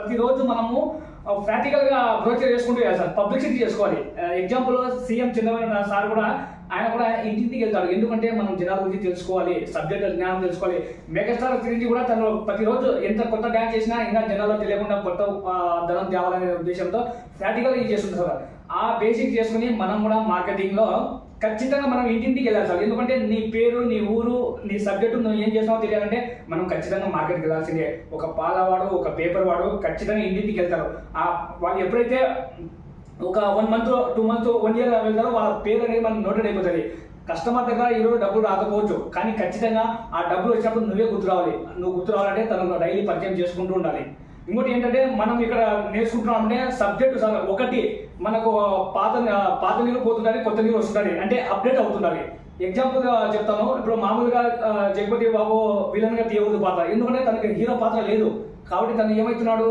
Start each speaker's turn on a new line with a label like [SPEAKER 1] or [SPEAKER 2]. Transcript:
[SPEAKER 1] ప్రతిరోజు మనము ప్రాక్టికల్గా బ్రోచర్ చేసుకుంటూ వెళ్ళాలి సార్, పబ్లిసిటీ చేసుకోవాలి. ఎగ్జాంపుల్ సీఎం చంద్రబాబు సార్ కూడా ఆయన కూడా ఇంటింటికి వెళ్తాడు. ఎందుకంటే మనం జనాల గురించి తెలుసుకోవాలి, సబ్జెక్ట్ జ్ఞానం తెలుసుకోవాలి. మెగాస్టార్ గురించి కూడా తను ప్రతిరోజు ఎంత కొత్త డ్యాన్స్ చేసినా ఇంకా జనాల్లో తెలియకుండా కొత్త ధనం తేవాలనే ఉద్దేశంతో ప్రాక్టికల్గా ఇది చేస్తుంటారు సార్. ఆ బేసిక్ చేసుకుని మనం కూడా మార్కెటింగ్లో ఖచ్చితంగా మనం ఇంటింటికి వెళ్ళాలి సార్. ఎందుకంటే నీ పేరు, నీ ఊరు, నీ సబ్జెక్టు నువ్వు ఏం చేస్తావో తెలియాలంటే మనం ఖచ్చితంగా మార్కెట్కి వెళ్ళాల్సిందే. ఒక పాలవాడు, ఒక పేపర్ వాడు ఖచ్చితంగా ఇంటింటికి వెళ్తారు. వాళ్ళు ఎప్పుడైతే ఒక 1 month 2 months 1 year వెళ్తారో వాళ్ళ పేరు అనేది మనకు నోటెడ్ అయిపోతుంది. కస్టమర్ దగ్గర ఈరోజు డబ్బులు రాకపోవచ్చు, కానీ ఖచ్చితంగా ఆ డబ్బులు వచ్చినప్పుడు నువ్వే గుర్తు రావాలి. నువ్వు గుర్తు రావాలంటే తనకు డైలీ పరిచయం చేసుకుంటూ ఉండాలి. ఇంకోటి ఏంటంటే మనం ఇక్కడ నేర్చుకుంటున్నాం అంటే సబ్జెక్టు ఒకటి మనకు పాత నీళ్ళు పోతుండాలి, కొత్త నీళ్ళు వస్తుండాలి, అంటే అప్డేట్ అవుతుండాలి. ఎగ్జాంపుల్గా చెప్తాను. ఇప్పుడు మామూలుగా జగపతి బాబు విలన్గా తీయకూడదు పాత్ర, ఎందుకంటే తనకి హీరో పాత్ర లేదు. కాబట్టి తను ఏమవుతున్నాడు,